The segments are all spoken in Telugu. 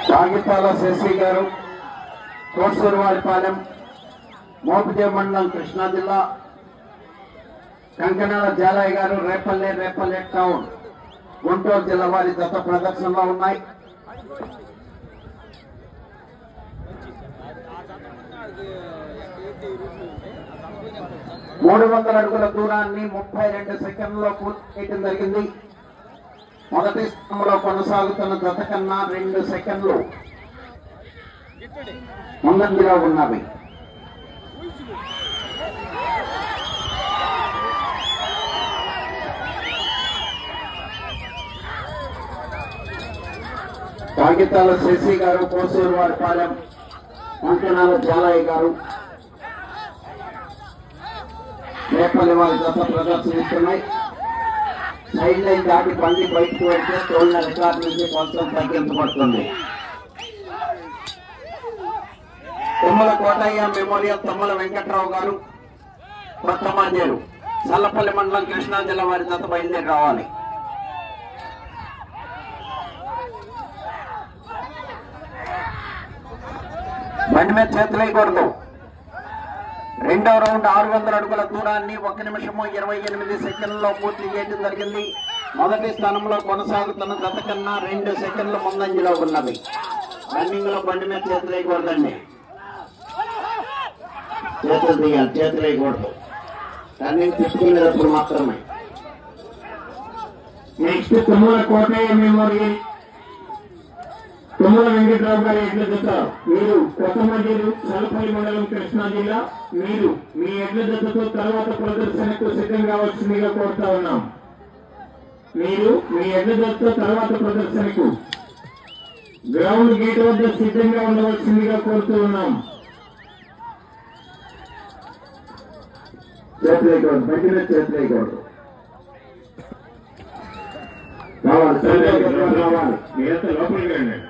కాగితాల శశి గారు, కోసూరువారిపాలెం, మోపిదేవి మండలం, కృష్ణా జిల్లా. కంకణాల జాలయ్య గారు, రేపల్లె టౌన్, గుంటూరు జిల్లా వారి జత ప్రదర్శనలో ఉన్నాయి. మూడు 300 అడుగుల దూరాన్ని 32 సెకండ్లలో పూర్తి చేయడం జరిగింది. మొదటి స్థానంలో కొనసాగుతున్న జత కన్నా 2 సెకండ్లు ముందంజలో ఉన్నవి. కాగితాల శశి గారు, కోసూరువారిపాలెం, కంకణాల జాలయ్య గారు, రేపల్లి వారి జత ప్రదర్శనిస్తున్నాయి. సైడ్ లైన్ దాటి బండి బయటకు వెళ్తే తోళ్ల రికార్డు నుంచి కొంచెం తగ్గించబడుతుంది. తుమ్మల కోటయ్య మెమోరియల్, తుమ్మల వెంకట్రావు గారు, కొత్త మాజేరు, చల్లపల్లి మండలం, కృష్ణా జిల్లా వారి జత బయలుదేరి రావాలి. బండి మీద చేతులు వేయకూడదు. రెండవ రౌండ్ 600 అడుగుల దూరాన్ని 1 నిమిషము 28 సెకండ్లలో పూర్తి చేయడం జరిగింది. మొదటి స్థానంలో కొనసాగుతున్న జత కన్నా 2 సెకండ్ల ముందంజలో ఉన్నది. రన్నింగ్ లో బండి మీద చేతులు వేయకూడదండి, చేతులు తీయాలి, చేతులు వేయకూడదు. రన్నింగ్ తీసుకునేటప్పుడు మాత్రమే. నెక్స్ట్ తుమ్మల కోటయ్య మెమోరియల్, తుమ్మల వెంకట్రావు గారి ఎడ్ల జత, మీరు కొత్త మధ్యలు, చల్లపల్లి మండలం, కృష్ణా జిల్లా. మీరు మీ ఎడ్ల జతతో తర్వాత ప్రదర్శనకు సిద్ధంగా వచ్చిందిగా కోరుతా ఉన్నాం. మీరు మీ ఎడ్ల జతతో తర్వాత ప్రదర్శనకు గ్రౌండ్ గేట్ వద్ద సిద్ధంగా ఉండవలసిందిగా కోరుతూ ఉన్నాం. చేతులేయకూడదు, బండి మీద చేతులేయకూడదు. రావాలి, మీరంతా లోపలికి రండి.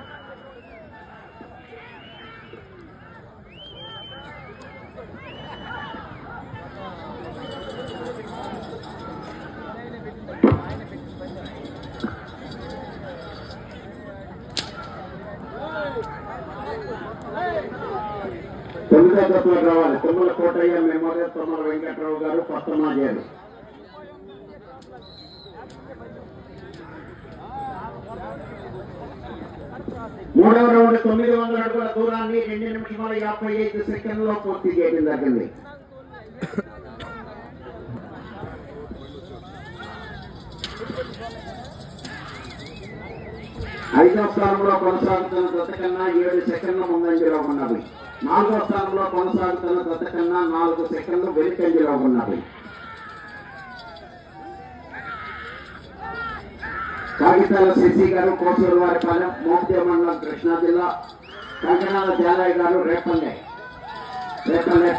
తొమ్మిదో జతలో రావాలి. తుమ్మల కోటయ్య మెమోరియల్, తుమ్మల వెంకట్రావు గారు, కొత్త మాజేరు. మూడవ రౌండ్ 900 అడుగుల దూరాన్ని 2 నిమిషాల 55 సెకండ్లలో పూర్తి చేయడం జరిగింది. ఐదవ స్థానంలో కొనసాగుతున్న జత కన్నా 7 సెకండ్ల ముందంజలో ఉన్నవి. 4వ స్థానంలో కొనసాగుతున్న జత కన్నా 4 సెకండ్లు వెనుకంజలో ఉన్నవి. కాగితాల శశి గారు, కోసూరువారిపాలెం, మోపిదేవి మండలం, కృష్ణా జిల్లా. కంకణాల జాలయ్య గారు, రేపల్లె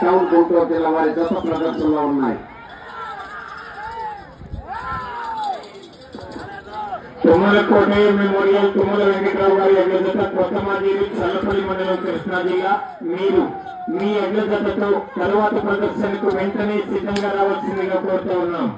టౌన్, గుంటూరు జిల్లా వారి జత ప్రదర్శనలో ఉన్నాయి. తుమ్మల కోటయ్య మెమోరియల్, తుమ్మల వెంకట్రావు గారి ఎడ్ల జత, కొత్త మాజీలు, చల్లపల్లి మండలం, కృష్ణా జిల్లా. మీరు మీ ఎడ్ల జతతో తరువాత ప్రదర్శనకు వెంటనే సిద్ధంగా రావాల్సిందిగా కోరుతూ ఉన్నాం.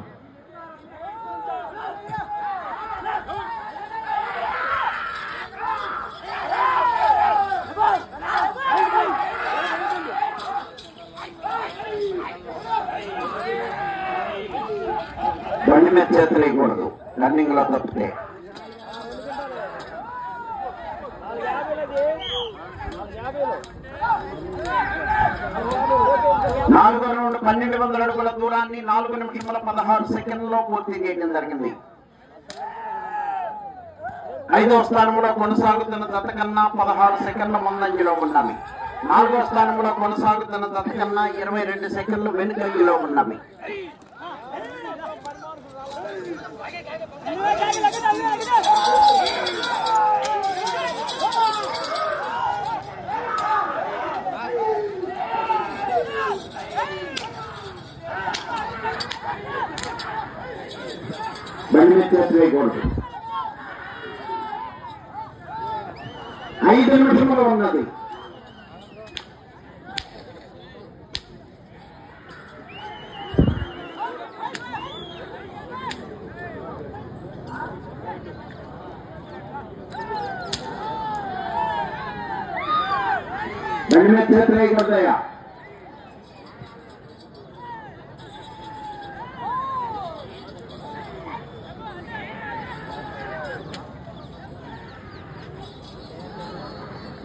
బండి మీద చేతులు వేయకూడదు, రన్నింగ్ లో తప్పితే. 4వ రౌండ్ 1200 అడుగుల దూరాన్ని 4 నిమిషముల 16 సెకండ్లలో పూర్తి చేయడం జరిగింది. 5వ స్థానంలో కొనసాగుతున్న జత కన్నా 16 సెకండ్ల ముందంజలో ఉన్నవి. 4వ స్థానంలో కొనసాగుతున్న జత కన్నా 22 సెకండ్లు వెనుకంజలో ఉన్నవి. బండి మీద చేతులు వేయకూడదు. 5 నిమిషములు ఉన్నది. బండి మీద చేతులు వేయకూడదయ్యా.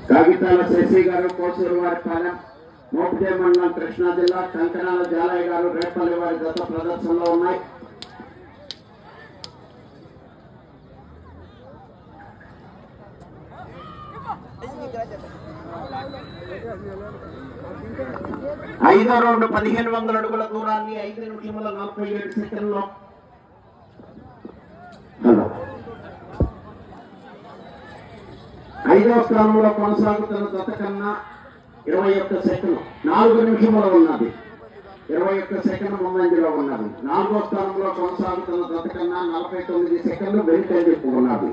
కాగితాల శశి గారు, కోసూరు వారి పాలెం, మోపిదేవి మండలం, కృష్ణా జిల్లా, కంకణాల జాలయ్య గారు, రేపల్లి వారి జత ప్రదర్శనలో ఉన్నాయి. ఐదో రౌండ్ 1500 అడుగుల దూరాన్ని 5 నిమిషముల 47 సెకండ్లో ఐదవ స్థానంలో కొనసాగుతున్న జత కన్నా 21 సెకండ్ 4 నిమిషములు ఉన్నది. 21 సెకండ్ ముందంజలో ఉన్నది. 4వ స్థానంలో కొనసాగుతున్న జత కన్నా 49 సెకండ్లు వెనుకంజ ఉన్నది.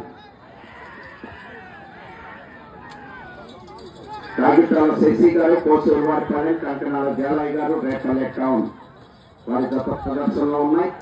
కాగితాల శశి గారు, కోసూరు వారి పాలెం, కంకణాల జాలయ్య గారు, రేపల్లె టౌన్ వారి జత ప్రదర్శనలో ఉన్నాయి.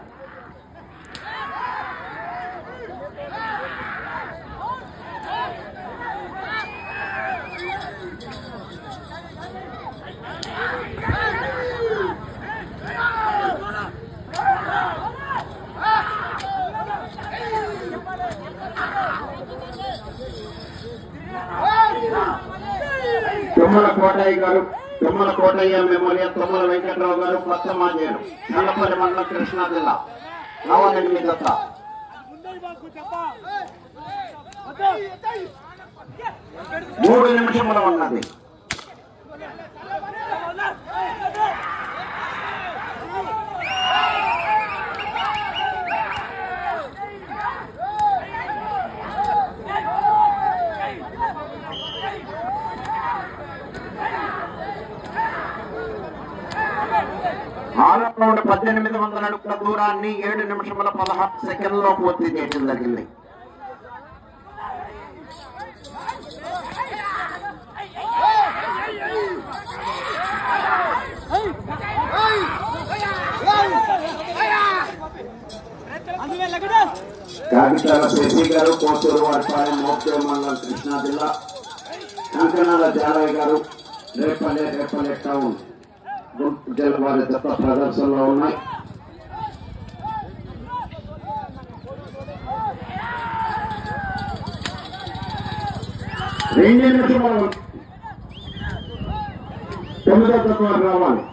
తుమ్మల కోటయ్య గారు, తుమ్మల కోటయ్య మెమోరియల్, తుమ్మల వెంకట్రావు గారు, కొత్త మాజేరు, చల్లపల్లి మండలం, కృష్ణా జిల్లా. రావాలండి మీ జత. 3 నిమిషములు ఉన్నది. ఆరో రౌండ్ 1800 అడుగుల దూరాన్ని 7 నిమిషముల 16 సెకండ్లో పూర్తి చేయడం జరిగింది. కాగితాల శశి గారు, కోసూరు వారి పాలెం, మోపిదేవి మండలం, కృష్ణా జిల్లా, కంకణాల జాలయ్య గారు, రేపల్లె టౌన్ వారి జత ప్రదర్శనలో ఉన్నాయి. రెండు నిమిషాలు 9వ జత వారు రావాలి.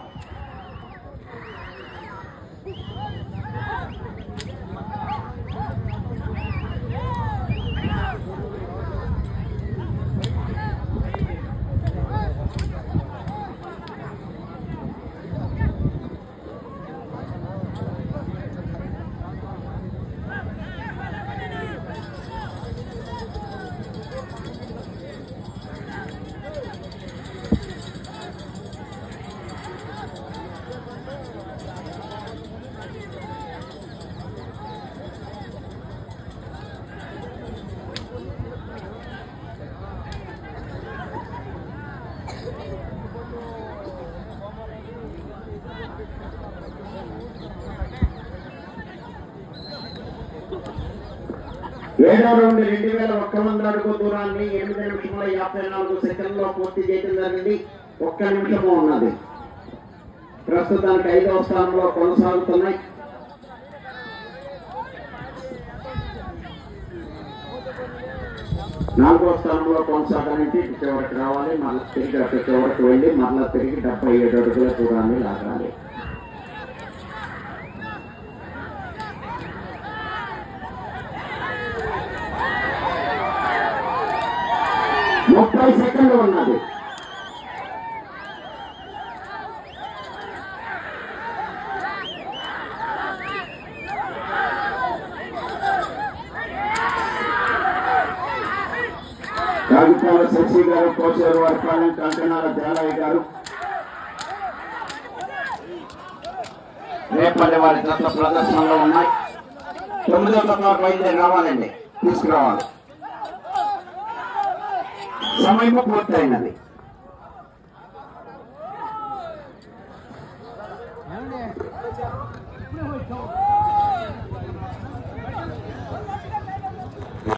ఏడో రౌండ్ 2100 అడుగు దూరాన్ని 8 నిమిషముల 54 సెకండ్లో పూర్తి చేయడం జరిగింది. 1 నిమిషము ఉన్నది. ప్రస్తుతానికి 5వ స్థానంలో కొనసాగుతున్నాయి. నాలుగో స్థానంలో కొనసాగాలంటే చివరికి రావాలి, మళ్ళీ తిరిగి అక్కడ చివరికి వెళ్ళి మళ్ళీ తిరిగి 77 అడుగుల దూరాన్ని లాగాలి. సెకండ్లు ఉన్నది. కాగితాల శశి గారు, కోసూరు వారి పాలెం, కంకణాల జాలయ్య గారు, రేపల్లి వారి జత ప్రదర్శనలో ఉన్నాయి. 9వ జత బయలుదేరి రావాలండి, తీసుకురావాలి. సమయం పూర్తయినది.